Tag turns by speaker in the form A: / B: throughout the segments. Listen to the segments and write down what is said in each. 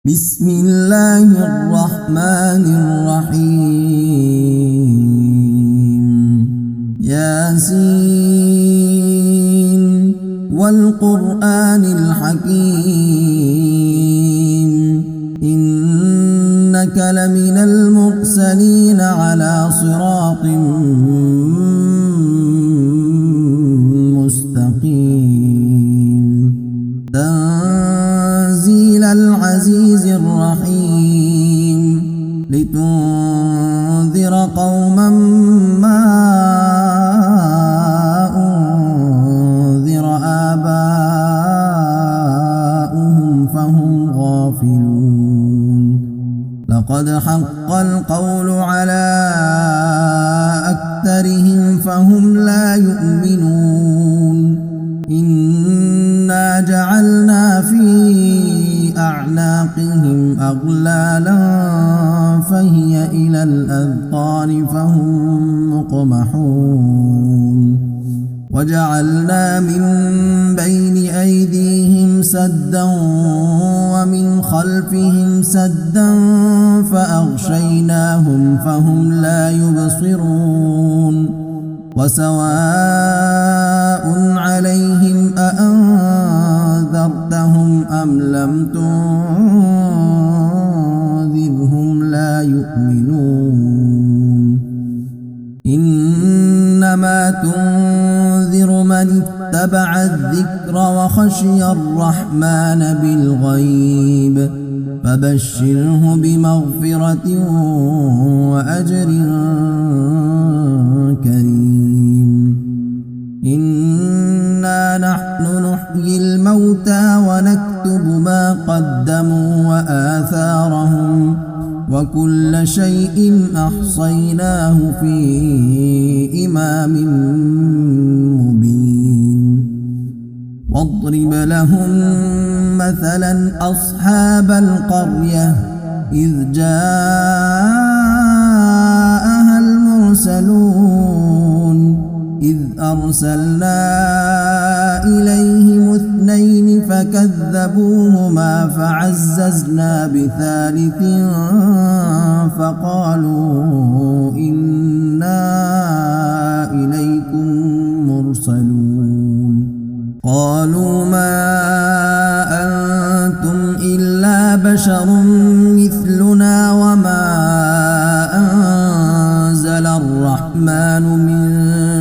A: بسم الله الرحمن الرحيم ياسين والقرآن الحكيم إنك لمن المرسلين على صراط مستقيم تنزيل العزيز الرحيم لتنذر قوما ما أنذر آباؤهم فهم غافلون لقد حق القول على أكثرهم فهم لا يؤمنون إنا جعلنا في أعناقهم أغلالا فهي إلى الأذقان فهم مقمحون وجعلنا من بين أيديهم سدا ومن خلفهم سدا فأغشيناهم فهم لا يبصرون وسواء عليهم أأنذرتهم أم لم تنذرهم لا يؤمنون إنما تنذر من اتبع الذكر وخشي الرحمن بالغيب فبشره بمغفرة وأجر كريم إنا نحن نحيي الموتى ونكتب ما قدموا وآثارهم وكل شيء أحصيناه في إمام مبين واضرب لهم مثلا أصحاب القرية إذ جاءها المرسلون إذ أرسلنا إليهم اثنين فكذبوهما فعززنا بثالث فقالوا إنا إليكم مرسلون قالوا ما أنتم إلا بشر مثلنا وما أنزل الرحمن من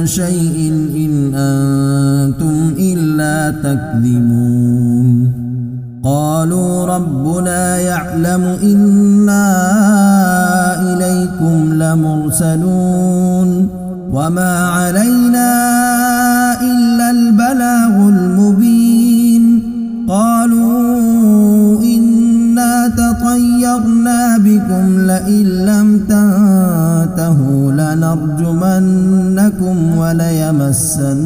A: شيء إن أنتم إلا تكذبون قالوا ربنا يعلم إنا إليكم لمرسلون وما علينا إلا البلاغ المبين قالوا إنا تطيرنا بكم لئن لم تنتهوا لنرجمنكم وليمسنكم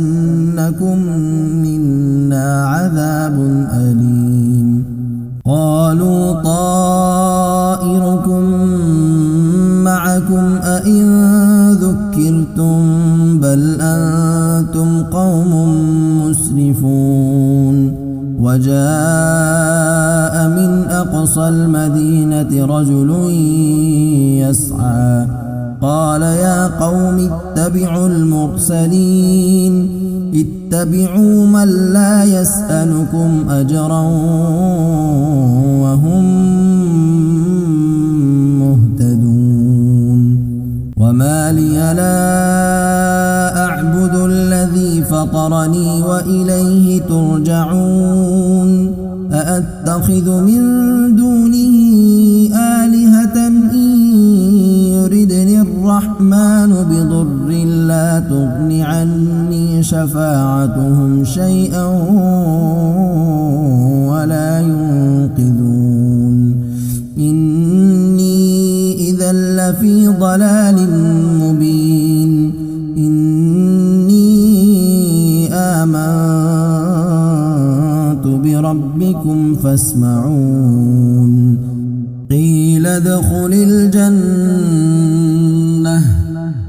A: منا عذاب أليم قالوا طائركم معكم أئن ذكرتم بل أنتم قوم مسرفون وجاء من أقصى المدينة رجل يسعى قال يا قوم اتبعوا المرسلين اتبعوا من لا يسألكم أجرا وهم مهتدون وما لي لا أعبد الذي فطرني وإليه ترجعون أأتخذ من دونه آلهة إن يردني الرحمن بضر لا تغن عني شفاعتهم شيئا ولا ينقذون إني إذا لفي ضلال مبين إني آمنت بربكم فاسمعون قيل ادخل الجنة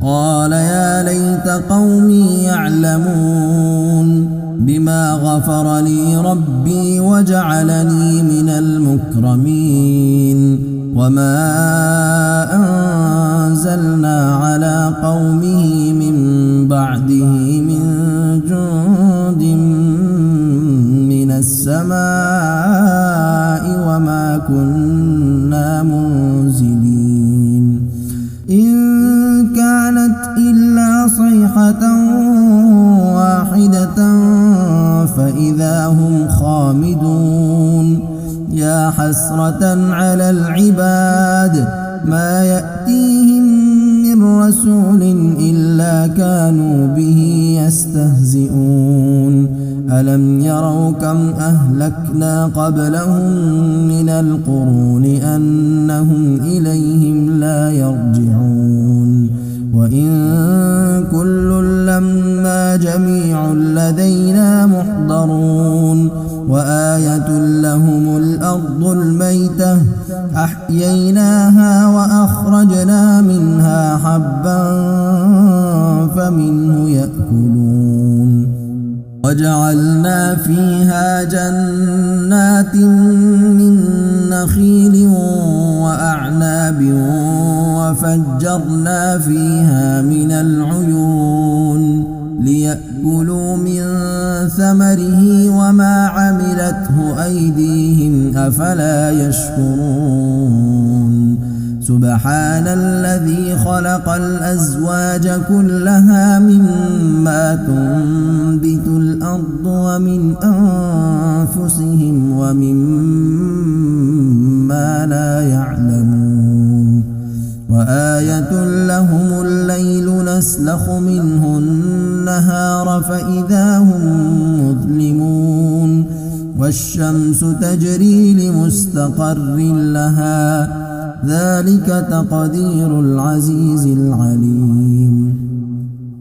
A: قال يا ليت قومي يعلمون بما غفر غفر لي ربي وجعلني من المكرمين وما أنزلنا على قومه من بعده من جند من السماء وما كنا منزلين إن كانت إلا صيحة واحدة فإذا هم خامدون يا حسرة على العباد ما يأتيهم من رسول إلا كانوا به يستهزئون ألم يروا كم أهلكنا قبلهم من القرون أنهم إليهم لا يرجعون وإن كل لما جميع لدينا محضرون وآية لهم الأرض الميتة أحييناها وأخرجنا منها حبا فمنه يأكلون وجعلنا فيها جنات من نخيل وأعناب وفجرنا فيها من العيون ليأكلوا من ثمره وما عملته أيديهم أفلا يشكرون سبحان الذي خلق الأزواج كلها مما تنبت الأرض ومن أنفسهم ومما لا يعلمون وآية لهم الليل نسلخ منه النهار فإذا هم مظلمون والشمس تجري لمستقر لها ذلك تقدير العزيز العليم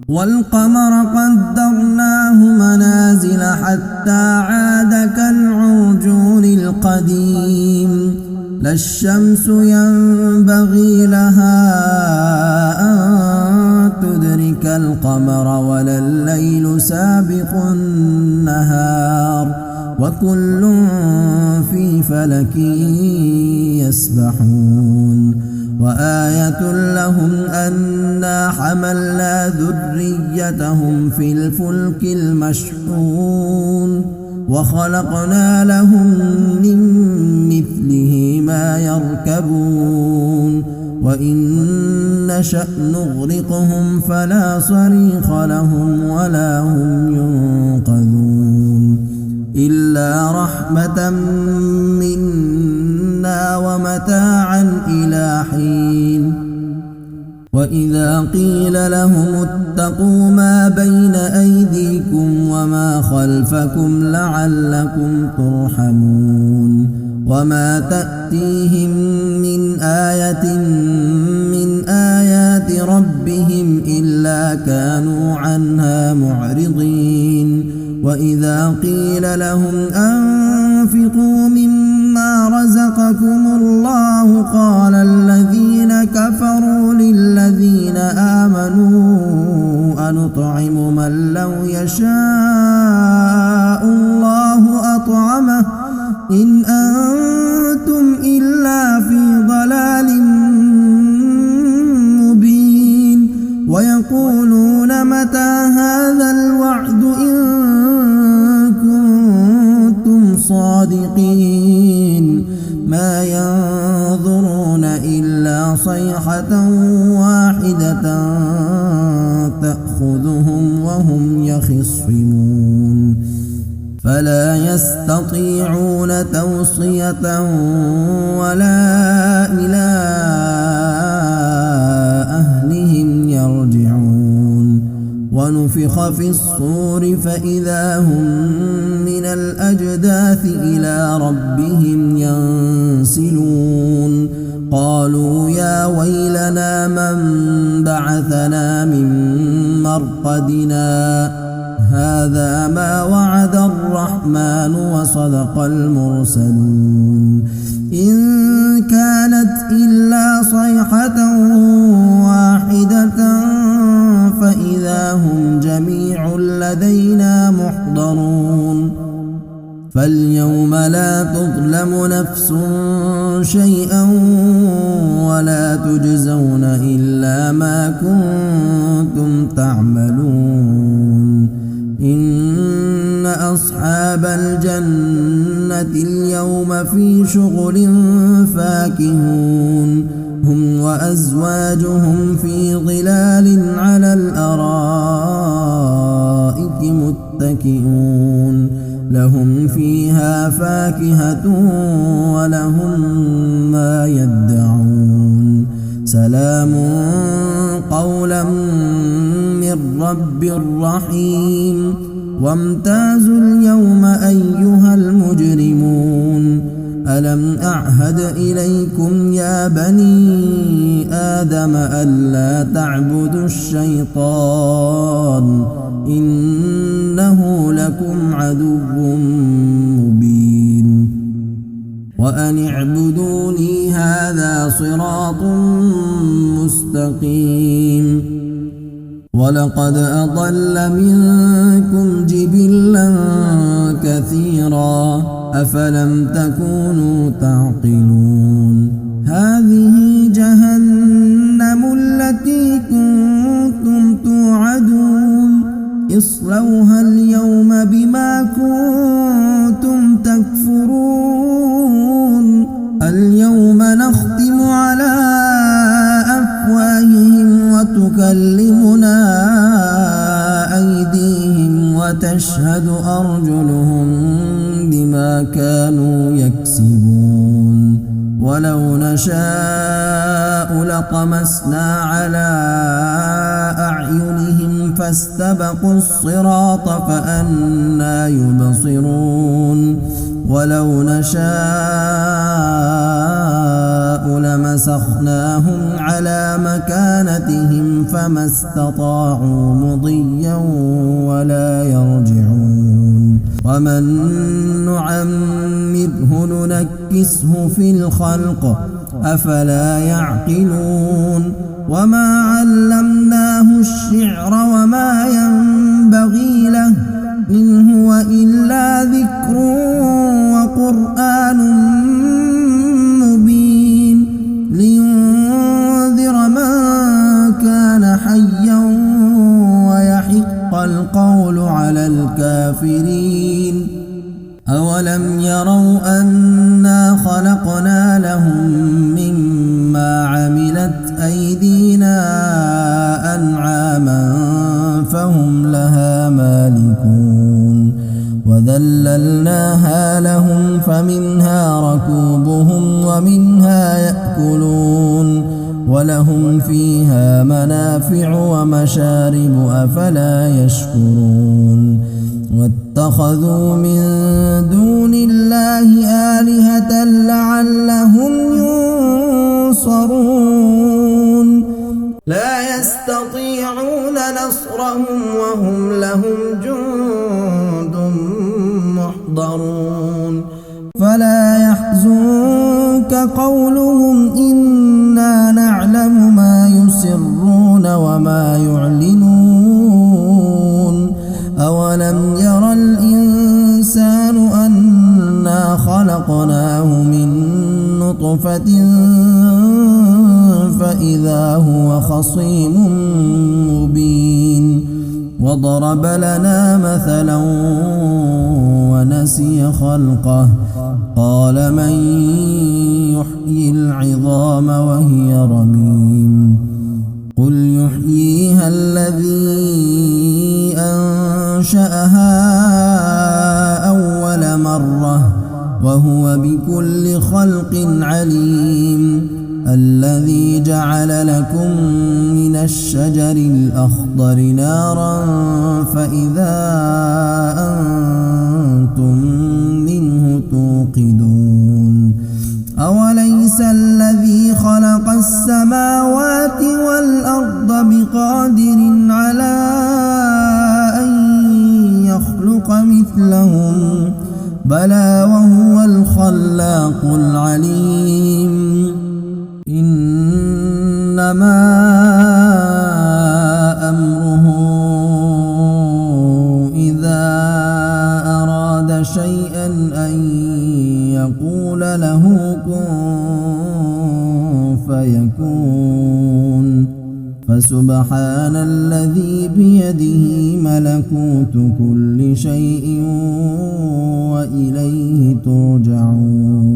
A: والقمر قدرناه منازل حتى عاد كالعرجون القديم لا الشمس ينبغي لها أن تدرك القمر ولا الليل سابق النهار وكل في فلك يسبحون وآية لهم أنا حملنا ذريتهم في الفلك المشحون وخلقنا لهم من مثله ما يركبون وإن نشأ نغرقهم فلا صريخ لهم ولا هم ينقذون إلا رحمة منا ومتاعا إلى حين وإذا قيل لهم اتقوا ما بين أيديكم وما خلفكم لعلكم ترحمون وما تأتيهم من آية من آيات ربهم إلا كانوا عنها معرضين وإذا قيل لهم أنفقوا مما رزقكم الله قال الذين كفروا للذين آمنوا أنطعم من لو يشاء الله أطعمه إن أنتم إلا في ضلال مبين ويقولون متى هذا الوعد إن كنتم صادقين ما ينظرون إلا صيحة واحدة تأخذهم وهم يخصمون فلا يستطيعون توصية ولا إلى أهلهم يرجعون ونفخ في الصور فإذا هم من الأجداث إلى ربهم ينسلون قالوا يا ويلنا من بعثنا من مرقدنا هذا ما وعد الرحمن وصدق المرسلون إن كانت إلا صيحة واحدة فإذا هم جميع لدينا محضرون فاليوم لا تظلم نفس شيئا ولا تجزون إلا ما كنتم تعملون إن أصحاب الجنة اليوم في شغل فاكهون هم وأزواجهم في ظلال على الأرائك متكئون لهم فيها فاكهة ولهم ما يدعون سلام قولا من رب رحيم وامتازوا اليوم أيها المجرمون ألم أعهد إليكم يا بني آدم ألا تعبدوا الشيطان إنه لكم عدو مبين وأن اعبدوني هذا صراط مستقيم ولقد أضل منكم جبلا كثيرا أفلم تكونوا تعقلون هذه جهنم التي كنتم توعدون اصلوها اليوم بما كنتم تكفرون اليوم نختم على أفواههم وتكلمنا أيديهم وتشهد أرجلهم بما كانوا يكسبون ولو نشاء لطمسنا على أعينهم فاستبقوا الصراط فأنى يبصرون ولو نشاء لمسخناهم على مكانتهم فما استطاعوا مضيا ولا يرجعون ومن نعمره ننكسه في الخلق أفلا يعقلون وما علمناه الشعر وما ينبغي له إن هو إلا ذكر وقرآن مبين لينذر من كان حيا ويحق القول على الكافرين أولم يروا أنا خلقنا لهم مما عملت أيدينا أنعاما فهم لها مالكون وذللناها لهم فمنها ركوبهم ومنها يأكلون ولهم فيها منافع ومشارب أفلا يشكرون واتخذوا من دون الله آلهة لعلهم ينصرون لا يستطيعون نصرهم وهم لهم جند محضرون فلا يحزنك قولهم إنا نعلم ما يسرون وما يعلنون أولم ير الإنسان أنا خلقناه من نطفة فإذا هو خصيم مبين وضرب لنا مثلا ونسي خلقه قال من يحيي العظام وهي رميم قل يحييها الذي أنشأها أول مرة وهو بكل خلق عليم الذي جعل لكم من الشجر الأخضر نارا فإذا أنتم منه توقدون أوليس الذي خلق السماوات والأرض بقادر على أن يخلق مثلهم بلى وهو الخلاق العليم إنما أمره إذا أراد شيئا فيكون. فسبحان الذي بيده ملكوت كل شيء وإليه ترجعون.